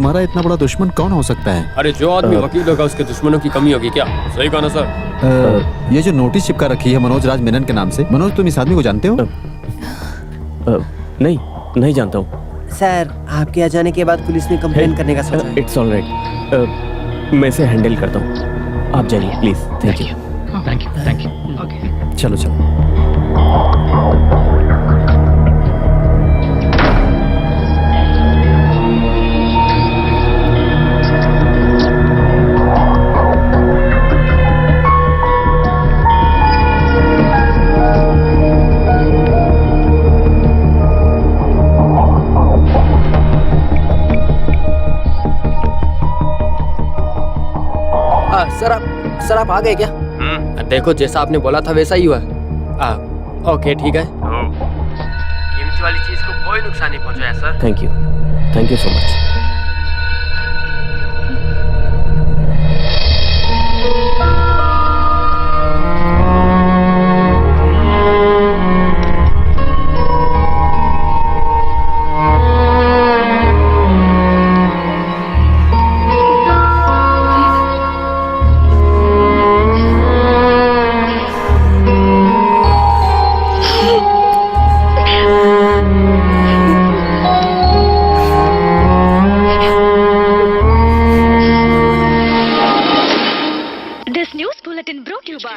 तुम्हारा इतना बड़ा दुश्मन कौन हो सकता है? अरे जो आदमी वकील होगा उसके दुश्मनों की कमी होगी क्या? सही कहा ना सर? ये जो नोटिस चिपका रखी है मनोज राज मेनन के नाम से, मनोज तुम इस आदमी को जानते हो? नहीं जानता हूँ सर। आपके आ जाने के बाद पुलिस ने कंप्लेन करने का सोचा है। इट्स ऑल राइट, मैं इसे हैंडल करता हूँ, आप जाइए प्लीज। Thank you. ओके चलो चलो। सर आप आ गए क्या? देखो जैसा आपने बोला था वैसा ही हुआ। ओके ठीक है। कीमती वाली चीज को कोई नुकसान नहीं पहुंचाया sir. Thank you so much.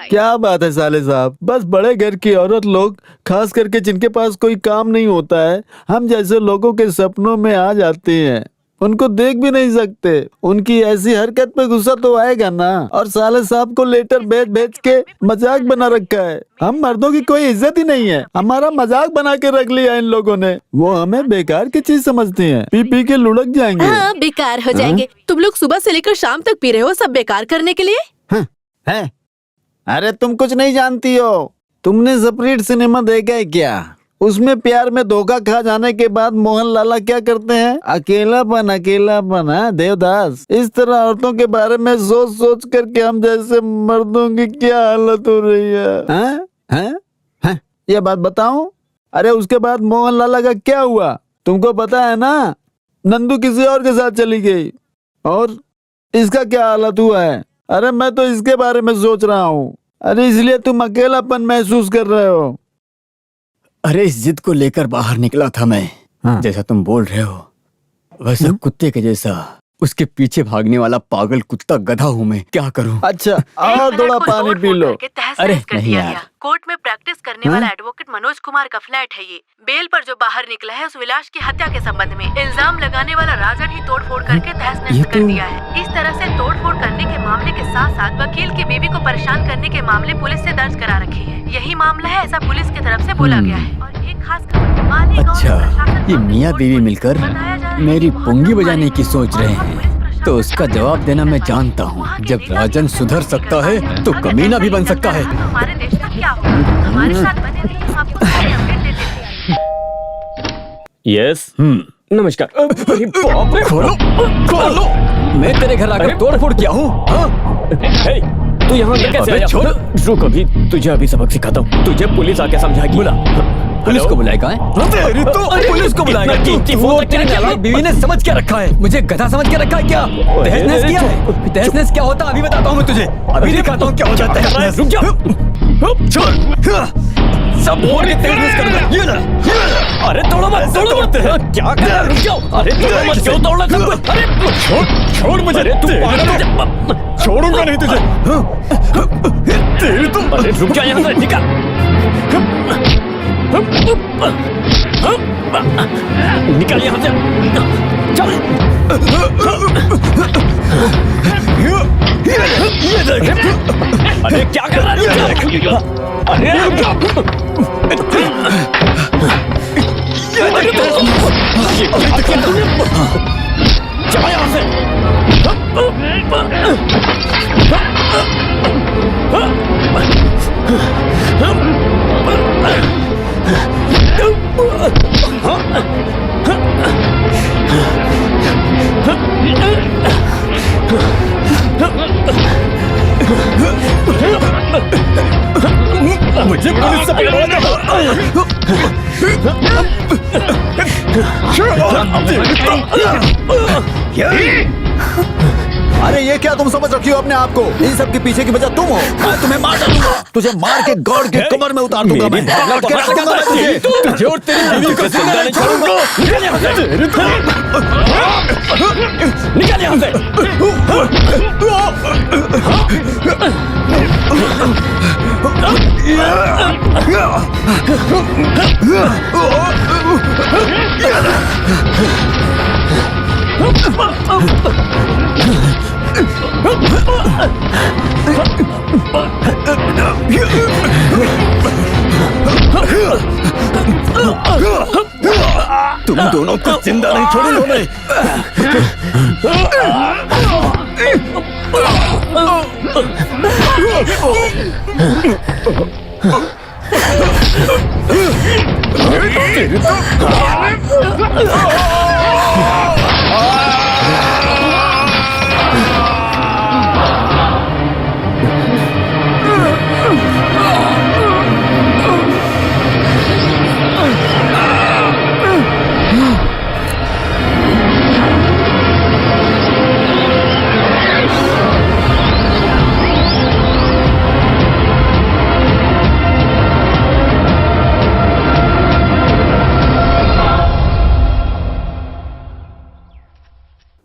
क्या बात है साले साहब, बस बड़े घर की औरत लोग, खास करके जिनके पास कोई काम नहीं होता है, हम जैसे लोगों के सपनों में आ जाते हैं। उनको देख भी नहीं सकते। उनकी ऐसी हरकत पे गुस्सा तो आएगा ना। और साले साहब को लेटर भेज भेज के मजाक बना रखा है। हम मर्दों की कोई इज्जत ही नहीं है, हमारा मजाक बना के रख लिया इन लोगों ने। वो हमें बेकार की चीज समझते हैं, पी पी के लुढ़क जाएंगे। हाँ, बेकार हो जाएंगे। तुम लोग सुबह से लेकर शाम तक पी रहे हो, सब बेकार करने के लिए। है? अरे तुम कुछ नहीं जानती हो। तुमने स्प्रिट सिनेमा देखा है क्या? उसमें प्यार में धोखा खा जाने के बाद मोहन लाला क्या करते हैं? अकेलापन अकेलापन। हाँ देवदास, इस तरह औरतों के बारे में सोच सोच करके हम जैसे मर्दों की क्या हालत हो रही है। हाँ? ये बात बताऊं? अरे उसके बाद मोहन लाला का क्या हुआ तुमको पता है ना? नंदू किसी और के साथ चली गई। और इसका क्या हालत हुआ है? अरे मैं तो इसके बारे में सोच रहा हूँ। अरे इसलिए तुम अकेलापन महसूस कर रहे हो। अरे इस जिद को लेकर बाहर निकला था मैं। हाँ। जैसा तुम बोल रहे हो वैसा कुत्ते के जैसा उसके पीछे भागने वाला पागल कुत्ता गधा हूँ मैं। क्या करूँ? अच्छा और थोड़ा पानी पी लो। अरे नहीं यार। कोर्ट में प्रैक्टिस करने वाला एडवोकेट मनोज कुमार का फ्लैट है ये। बेल पर जो बाहर निकला है उस विलास की हत्या के संबंध में इल्जाम लगाने वाला राजन ही तोड़फोड़ करके तहस नहस कर दिया है। इस तरह से तोड़फोड़ करने के मामले के साथ साथ वकील की बीवी को परेशान करने के मामले पुलिस से दर्ज करा रखे हैं। यही मामला है, ऐसा पुलिस की तरफ से बोला गया है। और एक खास खबर, अच्छा ये मियाँ बीवी मिलकर मेरी पुंगी बजाने की सोच रहे हैं, तो उसका जवाब देना मैं जानता हूँ। जब राजन सुधर सकता है तो कमीना भी बन सकता है। हमारे देश का क्या होगा? हमारे साथ बने रहिए, हम आपको सारी अपडेट देते हैं। यस नमस्कार। अरे बाप रे, खोलो। मैं तेरे घर आकर तोड़फोड़ किया हूँ। तू यहाँ अंदर कैसे आया? रुक अभी तुझे अभी सबक सिखाता हूँ। तुझे पुलिस आके समझाएगी। बुला पुलिस को बुलाएगा? तेरी तो पुलिस को बुलाएगा। बीवी ने समझ क्या रखा है? मुझे गधा समझ के रखा है क्या? तहस-नहस किया है? तहस-नहस क्या होता है अभी बताता हूँ मैं तुझे। अभी दिखाता हूँ क्या होता है तहस-नहस। रुक जा। सब बोल के तहस-नहस करूँगा। ये ना। अरे तोड़ो मत, तोड़ते हैं। क्या कर रहा है? रुक जाओ। अरे तोड़ो मत, क्यों तोड़ना सब कुछ? अरे छोड़ मुझे। अरे तू पागल, छोड़ूंगा नहीं तुझे। तेरी तो। अरे रुक जा यहाँ से, निकल। निकल यहाँ से, चल। ये देख। अरे क्या कर रहा है? अरे चला यहाँ से। मुझे पुलिस से पकड़वाना। अरे ये क्या तुम समझ रखी हो अपने आप को? इन सब के पीछे की वजह तुम हो। मैं तुम्हें मार डालूंगा, तुझे मार के गॉड के कमर में उतार दूंगा मैं। गॉड के रख दूंगा मैं तुझे। तुझे और तेरी बीवी को जिंदा नहीं छोड़ूंगा। निकल यहाँ से। निकल यहाँ से। तुम दोनों को जिंदा नहीं छोड़ूंगा मैं।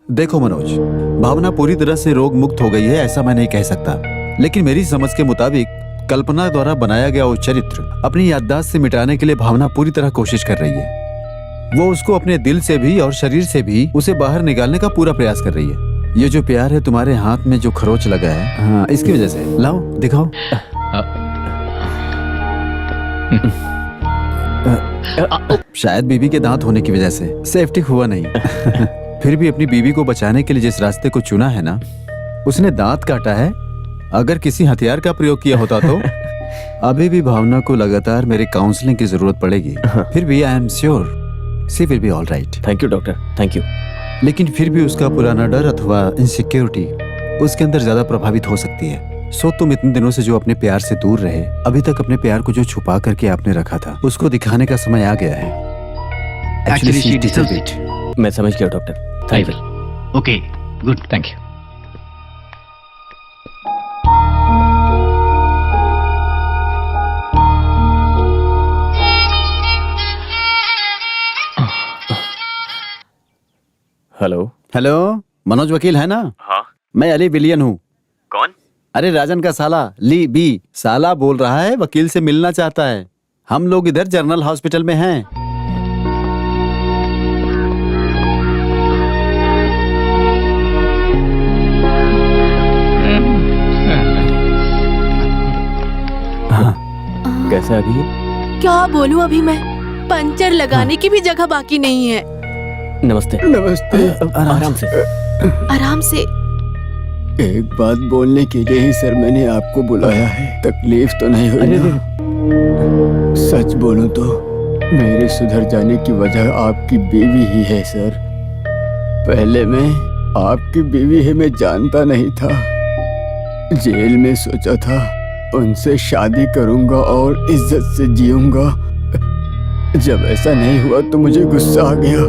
देखो मनोज, भावना पूरी तरह से रोग मुक्त हो गई है ऐसा मैं नहीं कह सकता, लेकिन मेरी समझ के मुताबिक कल्पना द्वारा बनाया गया वो चरित्र अपनी याददाश्त से मिटाने के लिए भावना पूरी तरह कोशिश कर रही है। वो उसको अपने दिल से भी और शरीर से भी उसे बाहर निकालने का पूरा प्रयास कर रही है। ये जो प्यार है तुम्हारे हाथ में जो खरोच लगा है, हाँ, इसकी वजह से। लाओ दिखाओ। शायद बीबी के दांत होने की वजह से सेफ्टी हुआ नहीं। फिर भी अपनी बीवी को बचाने के लिए जिस रास्ते को चुना है ना, उसने दांत काटा है। अगर किसी हथियार का प्रयोग किया होता तो अभी भी भावना को लगातार मेरी काउंसलिंग की जरूरत पड़ेगी। फिर भी I am sure she will be all right. Thank you doctor, thank you. लेकिन फिर भी उसका पुराना डर अथवा इनसिक्योरिटी उसके अंदर ज्यादा प्रभावित हो सकती है। सो तुम इतने दिनों से जो अपने प्यार से दूर रहे, अभी तक अपने प्यार को जो छुपा करके आपने रखा था, उसको दिखाने का समय आ गया है। Actually, she deserves it. मैं समझ गया doctor, thank you. Okay, good, thank you. Hello hello, Manoj वकील है ना? हाँ। मैं अली विलियन हूँ। कौन? अरे राजन का साला ली बी। साला बोल रहा है, वकील से मिलना चाहता है। हम लोग इधर जनरल हॉस्पिटल में हैं। कैसा अभी? क्या बोलूं अभी मैं, पंचर लगाने की भी जगह बाकी नहीं है। नमस्ते। नमस्ते। आराम से। आराम से। एक बात बोलने के लिए ही सर मैंने आपको बुलाया है। तकलीफ तो नहीं हुई ना? सच बोलूं तो मेरे सुधर जाने की वजह आपकी बीवी ही है सर। पहले मैं आपकी बीवी है मैं जानता नहीं था। जेल में सोचा था उनसे शादी करूंगा और इज्जत से जीऊंगा। जब ऐसा नहीं हुआ तो मुझे गुस्सा आ गया,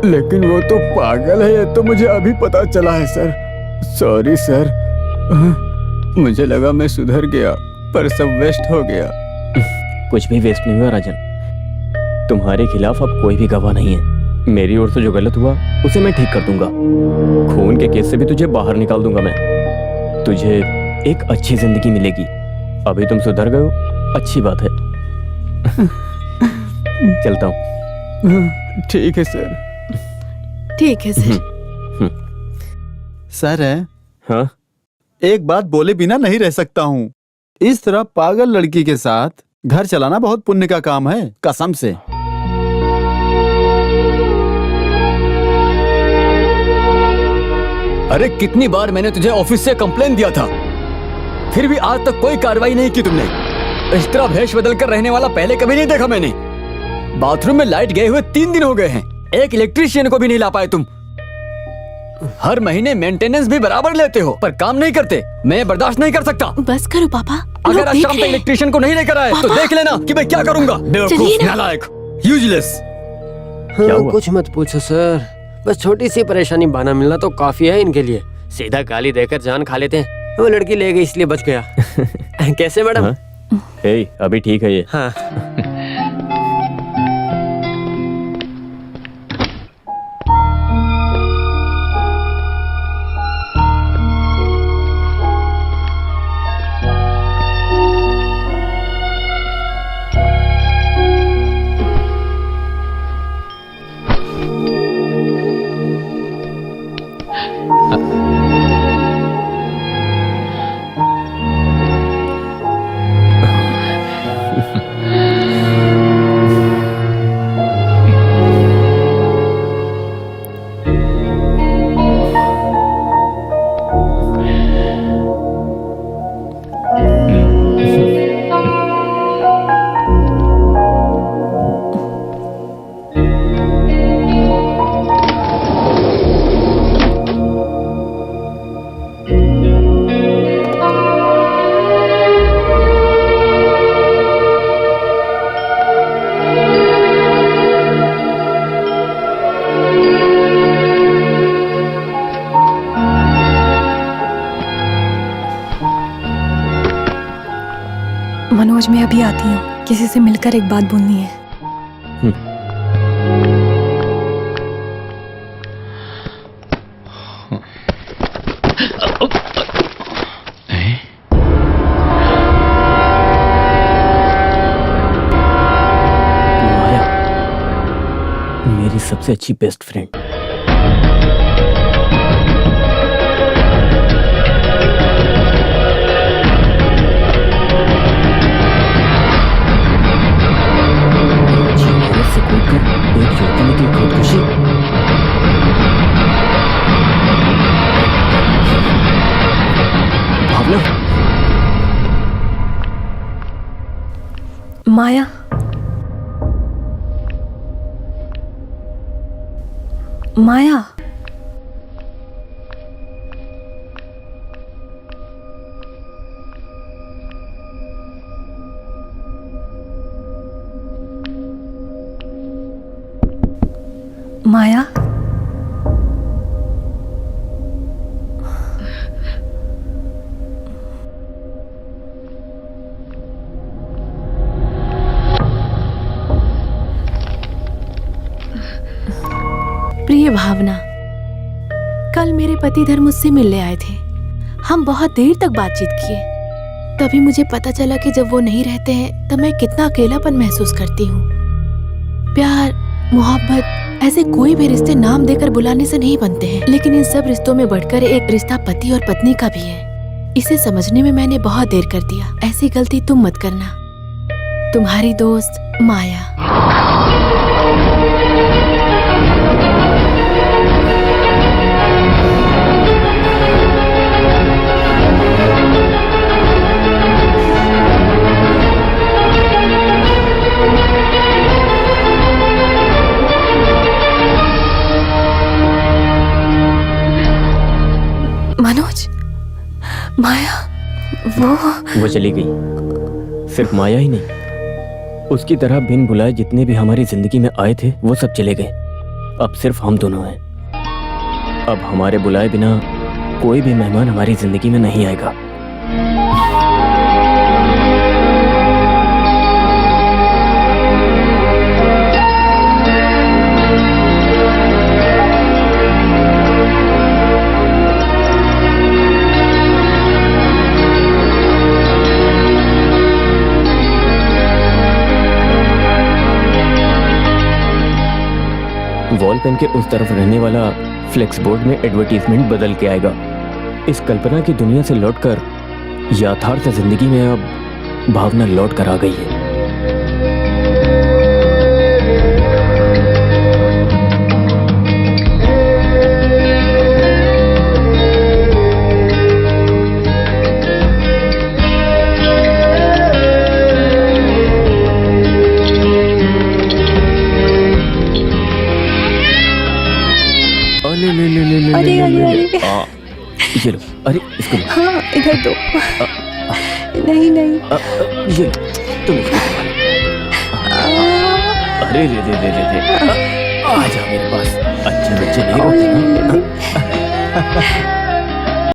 लेकिन वो तो पागल है, ये तो मुझे अभी पता चला है सर। सॉरी सर, मुझे लगा मैं सुधर गया, पर सब वेस्ट हो गया। कुछ भी वेस्ट नहीं हुआ राजन। तुम्हारे खिलाफ अब कोई भी गवाह नहीं है। मेरी ओर से जो गलत हुआ उसे मैं ठीक कर दूंगा। खून के केस से भी तुझे बाहर निकाल दूंगा मैं। तुझे एक अच्छी जिंदगी मिलेगी। अभी तुम सुधर गए हो, अच्छी बात है। चलता हूँ। ठीक है सर। ठीक है सर। सर है, हाँ? एक बात बोले बिना नहीं रह सकता हूँ। इस तरह पागल लड़की के साथ घर चलाना बहुत पुण्य का काम है, कसम से। अरे कितनी बार मैंने तुझे ऑफिस से कंप्लेन दिया था, फिर भी आज तक कोई कार्रवाई नहीं की तुमने। इस तरह भेष बदल कर रहने वाला पहले कभी नहीं देखा मैंने। बाथरूम में लाइट गए हुए 3 दिन हो गए हैं, एक इलेक्ट्रिशियन को भी नहीं ला पाए तुम। हर महीने मेंटेनेंस भी बराबर लेते हो पर काम नहीं करते। मैं बर्दाश्त नहीं कर सकता। बस करो पापा, अगर लोग आज देख शाम तक रहे हैं। इलेक्ट्रिशियन को नहीं लेकर आए तो पापा। देख लेना कि मैं क्या करूंगा। चलिए बेवकूफ, ना। नालायक, यूजलेस। क्या हुआ? कुछ मत पूछो सर, बस छोटी सी परेशानी बहाना मिलना तो काफी है इनके लिए। सीधा गाली देकर जान खा लेते हैं। वो लड़की ले गई इसलिए बच गया। कैसे मैडम? हाँ? हे, अभी ठीक है ये। हाँ। मनोज, मैं अभी आती हूँ, किसी से मिलकर एक बात बोलनी है। माया, मेरी सबसे अच्छी बेस्ट फ्रेंड। से कूदकर एक युवती ने की खुदकुशी। भावना, माया, माया, माया, प्रिय भावना, कल मेरे पतिधर मुझसे मिलने आए थे। हम बहुत देर तक बातचीत किए। तभी मुझे पता चला कि जब वो नहीं रहते हैं तब मैं कितना अकेलापन महसूस करती हूँ। प्यार, मोहब्बत, ऐसे कोई भी रिश्ते नाम देकर बुलाने से नहीं बनते हैं, लेकिन इन सब रिश्तों में बढ़कर एक रिश्ता पति और पत्नी का भी है। इसे समझने में मैंने बहुत देर कर दिया। ऐसी गलती तुम मत करना। तुम्हारी दोस्त माया। मनोज, माया, वो चली गई। सिर्फ माया ही नहीं, उसकी तरह बिन बुलाए जितने भी हमारी जिंदगी में आए थे वो सब चले गए। अब सिर्फ हम दोनों हैं। अब हमारे बुलाए बिना कोई भी मेहमान हमारी जिंदगी में नहीं आएगा। वॉल पेन के उस तरफ रहने वाला फ्लेक्स बोर्ड में एडवर्टीजमेंट बदल के आएगा। इस कल्पना की दुनिया से लौटकर यथार्थ जिंदगी में अब भावना लौट कर आ गई है। अरे अरे ये लो, अरे इसको लो। हाँ इधर दो। नहीं नहीं। ये लो, तुम इसको संभालो। अरे रे रे रे रे रे, आ जा मेरे पास।